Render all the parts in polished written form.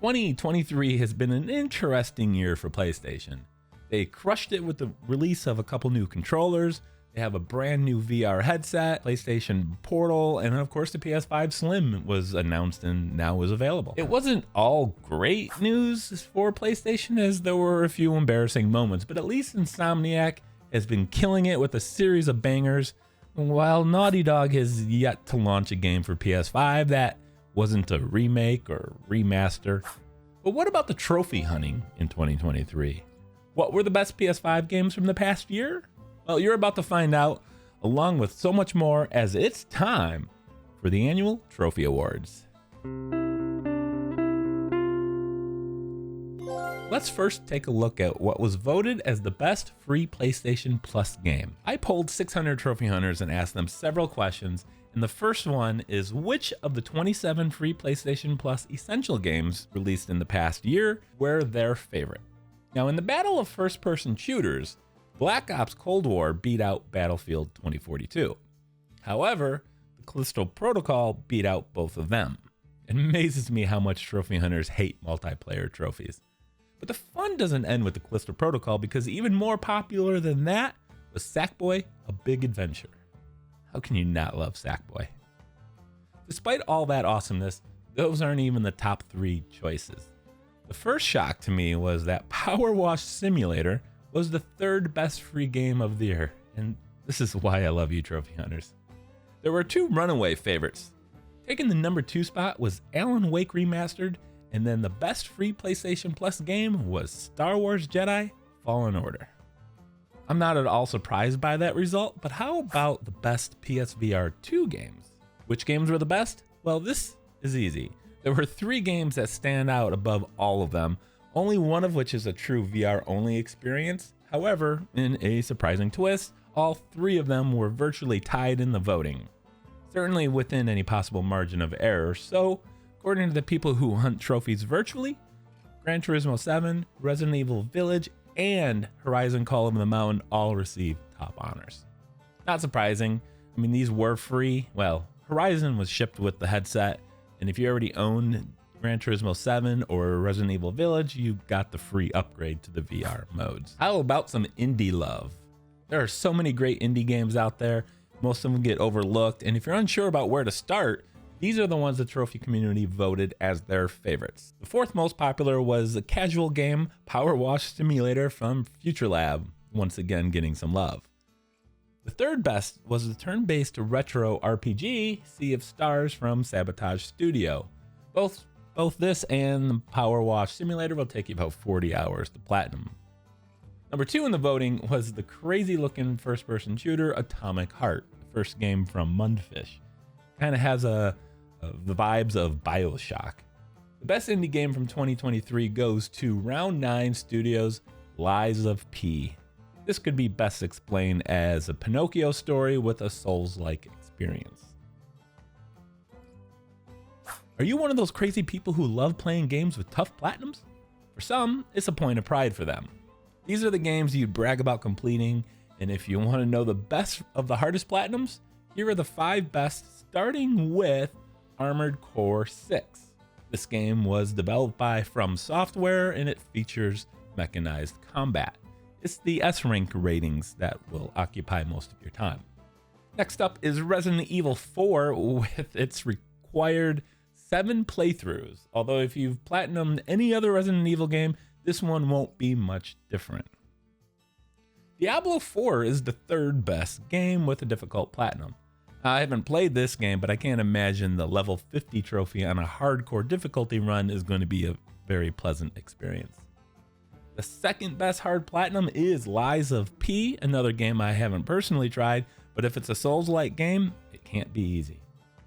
2023 has been an interesting year for PlayStation. They crushed it with the release of a couple new controllers. They have a brand new VR headset, PlayStation Portal, and of course the PS5 Slim was announced and now is available. It wasn't all great news for PlayStation, as there were a few embarrassing moments, but at least Insomniac has been killing it with a series of bangers, while Naughty Dog has yet to launch a game for PS5 that wasn't a remake or remaster. But what about the trophy hunting in 2023? What were the best PS5 games from the past year? Well, you're about to find out, along with so much more, as it's time for the annual Trophy Awards. Let's first take a look at what was voted as the best free PlayStation Plus game. I polled 600 trophy hunters and asked them several questions, and the first one is which of the 27 free PlayStation Plus Essential games released in the past year were their favorite. Now, in the battle of first-person shooters, Black Ops Cold War beat out Battlefield 2042. However, the Callisto Protocol beat out both of them. It amazes me how much trophy hunters hate multiplayer trophies. But the fun doesn't end with the Callisto Protocol, because even more popular than that was Sackboy: A Big Adventure. How can you not love Sackboy? Despite all that awesomeness, those aren't even the top 3 choices. The first shock to me was that Power Wash Simulator was the 3rd best free game of the year, and this is why I love you, trophy hunters. There were 2 runaway favorites. Taking the number 2 spot was Alan Wake Remastered, and then the best free PlayStation Plus game was Star Wars Jedi Fallen Order. I'm not at all surprised by that result, but how about the best PSVR2 games? Which games were the best? Well, this is easy. There were 3 games that stand out above all of them, only one of which is a true VR-only experience. However, in a surprising twist, all 3 of them were virtually tied in the voting, certainly within any possible margin of error. So, according to the people who hunt trophies virtually, Gran Turismo 7, Resident Evil Village, and Horizon Call of the Mountain all received top honors. Not surprising. I mean, these were free. Well, Horizon was shipped with the headset, and if you already owned Gran Turismo 7 or Resident Evil Village, you got the free upgrade to the VR modes. How about some indie love? There are so many great indie games out there. Most of them get overlooked, and if you're unsure about where to start, these are the ones the trophy community voted as their favorites. The 4th most popular was a casual game, Power Wash Simulator from FutureLab, once again getting some love. The 3rd best was the turn-based retro RPG, Sea of Stars from Sabotage Studio. Both this and the Power Wash Simulator will take you about 40 hours to platinum. Number 2 in the voting was the crazy-looking first-person shooter Atomic Heart, the first game from Mundfish. Kind of has the vibes of BioShock. The best indie game from 2023 goes to Round 9 Studios' Lies of P. This could be best explained as a Pinocchio story with a Souls-like experience. Are you one of those crazy people who love playing games with tough platinums? For some, it's a point of pride for them. These are the games you'd brag about completing, and if you want to know the best of the hardest platinums, here are the 5 best, starting with Armored Core 6. This game was developed by From Software, and it features mechanized combat. It's the S-rank ratings that will occupy most of your time. Next up is Resident Evil 4 with its required 7 playthroughs. Although if you've platinumed any other Resident Evil game, this one won't be much different. Diablo 4 is the 3rd best game with a difficult platinum. I haven't played this game, but I can't imagine the level 50 trophy on a hardcore difficulty run is going to be a very pleasant experience. The 2nd best hard platinum is Lies of P, another game I haven't personally tried, but if it's a Souls-like game, it can't be easy.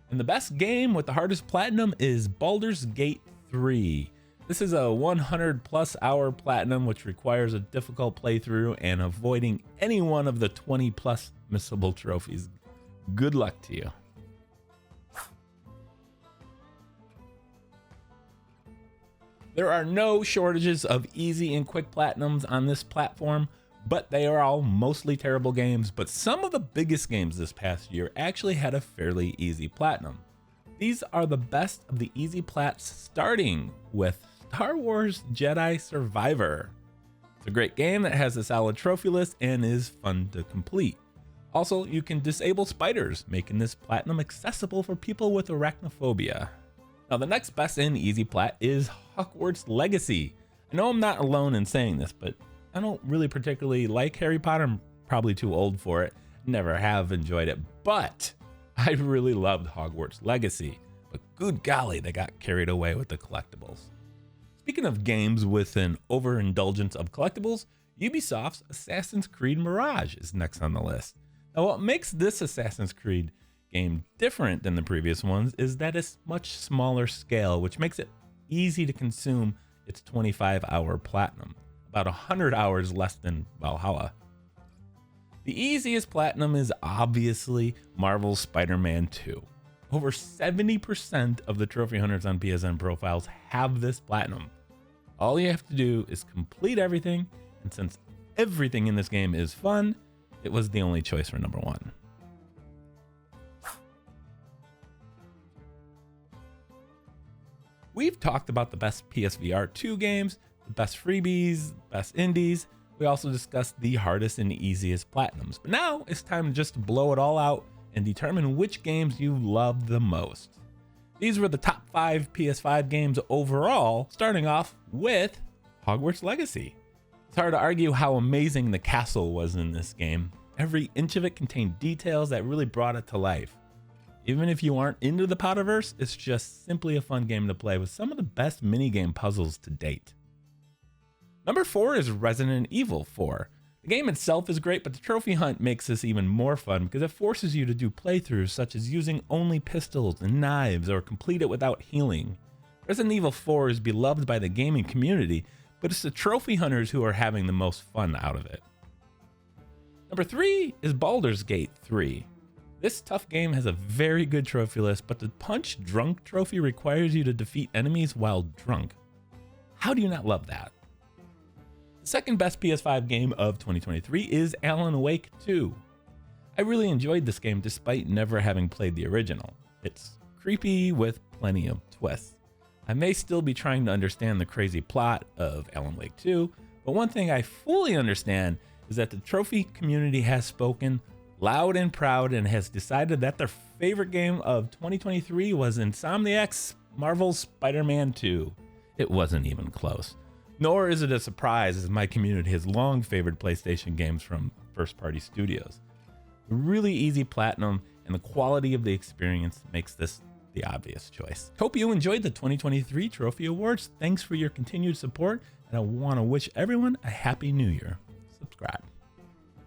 And the best game with the hardest platinum is Baldur's Gate 3. This is a 100 plus hour platinum, which requires a difficult playthrough and avoiding any one of the 20 plus missable trophies. Good luck to you. There are no shortages of easy and quick platinums on this platform, but they are all mostly terrible games. But some of the biggest games this past year actually had a fairly easy platinum. These are the best of the easy plats, starting with Star Wars Jedi Survivor. It's a great game that has a solid trophy list and is fun to complete. Also, you can disable spiders, making this platinum accessible for people with arachnophobia. Now, the next best in easy plat is Hogwarts Legacy. I know I'm not alone in saying this, but I don't really particularly like Harry Potter. I'm probably too old for it. Never have enjoyed it, but I really loved Hogwarts Legacy. But good golly, they got carried away with the collectibles. Speaking of games with an overindulgence of collectibles, Ubisoft's Assassin's Creed Mirage is next on the list. Now, what makes this Assassin's Creed game different than the previous ones is that it's much smaller scale, which makes it easy to consume its 25-hour platinum, about 100 hours less than Valhalla. The easiest platinum is obviously Marvel's Spider-Man 2. Over 70% of the trophy hunters on PSN profiles have this platinum. All you have to do is complete everything, and since everything in this game is fun, it was the only choice for number one. We've talked about the best PSVR2 games, the best freebies, best indies. We also discussed the hardest and easiest platinums. But now it's time to just blow it all out and determine which games you love the most. These were the top 5 PS5 games overall, starting off with Hogwarts Legacy. It's hard to argue how amazing the castle was in this game. Every inch of it contained details that really brought it to life. Even if you aren't into the Potterverse, it's just simply a fun game to play with some of the best minigame puzzles to date. Number 4 is Resident Evil 4. The game itself is great, but the trophy hunt makes this even more fun because it forces you to do playthroughs such as using only pistols and knives or complete it without healing. Resident Evil 4 is beloved by the gaming community, but it's the trophy hunters who are having the most fun out of it. Number 3 is Baldur's Gate 3. This tough game has a very good trophy list, but the Punch Drunk trophy requires you to defeat enemies while drunk. How do you not love that? The second best PS5 game of 2023 is Alan Wake 2. I really enjoyed this game despite never having played the original. It's creepy with plenty of twists. I may still be trying to understand the crazy plot of Alan Wake 2, but one thing I fully understand is that the trophy community has spoken loud and proud and has decided that their favorite game of 2023 was Insomniac's Marvel's Spider-Man 2. It wasn't even close. Nor is it a surprise, as my community has long favored PlayStation games from first-party studios. The really easy platinum and the quality of the experience makes this the obvious choice. Hope you enjoyed the 2023 Trophy Awards. Thanks for your continued support, and I want to wish everyone a happy new year. Subscribe.